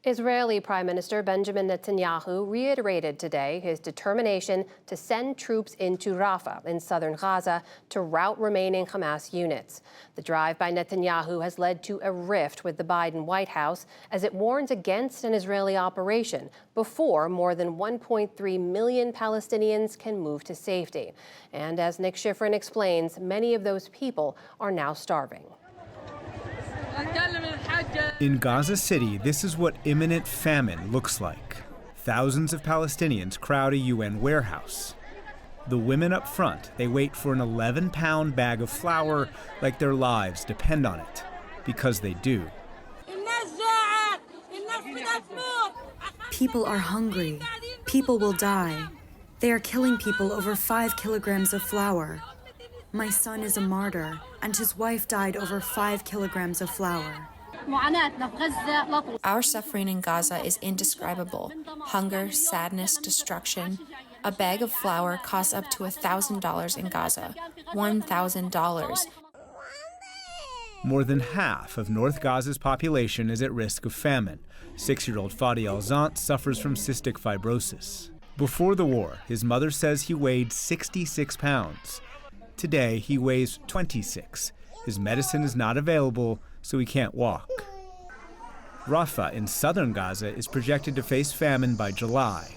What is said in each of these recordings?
Israeli Prime Minister Benjamin Netanyahu reiterated today his determination to send troops into Rafah in southern Gaza to rout remaining Hamas units. The drive by Netanyahu has led to a rift with the Biden White House as it warns against an Israeli operation before more than 1.3 million Palestinians can move to safety. And as Nick Schifrin explains, many of those people are now starving. In Gaza City, this is what imminent famine looks like. Thousands of Palestinians crowd a UN warehouse. The women up front, they wait for an 11-pound bag of flour like their lives depend on it, because they do. People are hungry. People will die. They are killing people over 5 kilograms of flour. My son is a martyr, and his wife died over 5 kilograms of flour. Our suffering in Gaza is indescribable. Hunger, sadness, destruction. A bag of flour costs up to $1,000 in Gaza. $1,000. More than half of North Gaza's population is at risk of famine. 6-year-old Fadi Alzant suffers from cystic fibrosis. Before the war, his mother says he weighed 66 pounds. Today, he weighs 26. His medicine is not available, so he can't walk. Rafah in southern Gaza is projected to face famine by July.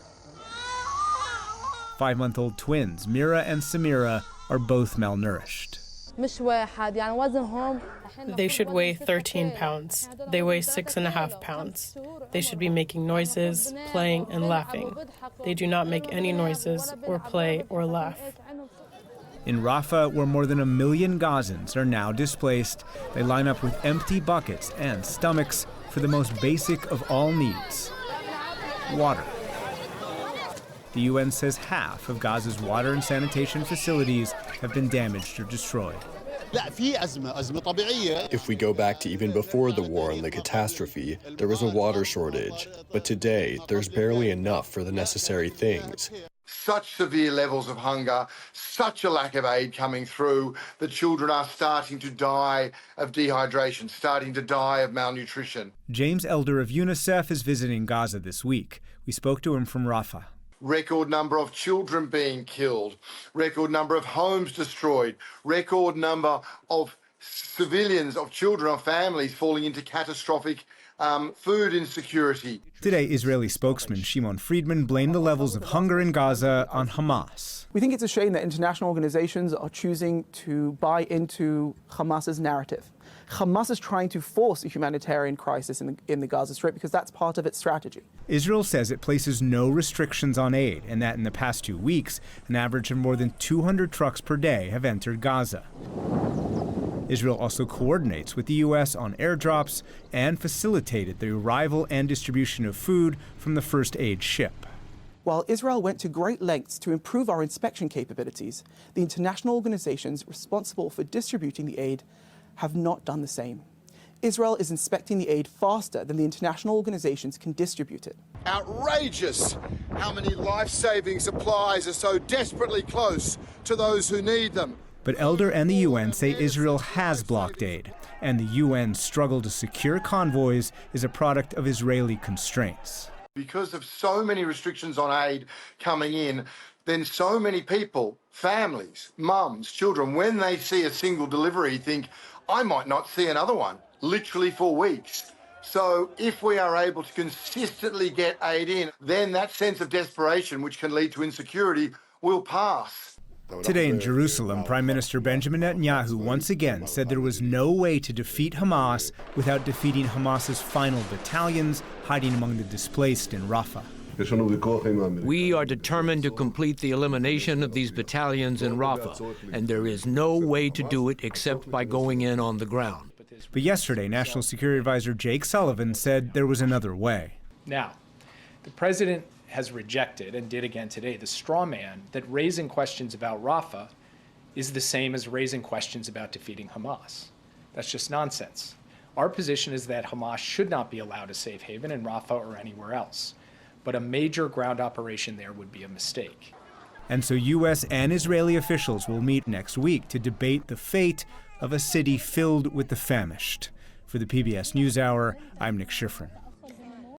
5-month-old twins, Mira and Samira, are both malnourished. They should weigh 13 pounds. They weigh 6.5 pounds. They should be making noises, playing, and laughing. They do not make any noises, or play, or laugh. In Rafah, where more than 1 million Gazans are now displaced, they line up with empty buckets and stomachs for the most basic of all needs: water. The UN says half of Gaza's water and sanitation facilities have been damaged or destroyed. If we go back to even before the war and the catastrophe, there was a water shortage. But today, there's barely enough for the necessary things. Such severe levels of hunger, such a lack of aid coming through, the children are starting to die of dehydration, starting to die of malnutrition. James Elder of UNICEF is visiting Gaza this week. We spoke to him from Rafah. Record number of children being killed, record number of homes destroyed, record number of civilians, of children, of families falling into catastrophic food insecurity. Today, Israeli spokesman Shimon Friedman blamed the levels of hunger in Gaza on Hamas. We think it's a shame that international organizations are choosing to buy into Hamas's narrative. Hamas is trying to force a humanitarian crisis in the Gaza Strip because that's part of its strategy. Israel says it places no restrictions on aid, and that in the past 2 weeks, an average of more than 200 trucks per day have entered Gaza. Israel also coordinates with the U.S. on airdrops and facilitated the arrival and distribution of food from the first aid ship. While Israel went to great lengths to improve our inspection capabilities, the international organizations responsible for distributing the aid have not done the same. Israel is inspecting the aid faster than the international organizations can distribute it. Outrageous how many life-saving supplies are so desperately close to those who need them. But Elder and the UN say Israel has blocked aid, and the UN's struggle to secure convoys is a product of Israeli constraints. Because of so many restrictions on aid coming in, then so many people, families, mums, children, when they see a single delivery, think, I might not see another one, literally for weeks. So if we are able to consistently get aid in, then that sense of desperation, which can lead to insecurity, will pass. Today in Jerusalem, Prime Minister Benjamin Netanyahu once again said there was no way to defeat Hamas without defeating Hamas's final battalions hiding among the displaced in Rafah. We are determined to complete the elimination of these battalions in Rafah, and there is no way to do it except by going in on the ground. But yesterday, National Security Advisor Jake Sullivan said there was another way. Now, the president has rejected, and did again today, the straw man that raising questions about Rafah is the same as raising questions about defeating Hamas. That's just nonsense. Our position is that Hamas should not be allowed a safe haven in Rafah or anywhere else, but a major ground operation there would be a mistake. And so U.S. and Israeli officials will meet next week to debate the fate of a city filled with the famished. For the PBS NewsHour, I'm Nick Schifrin.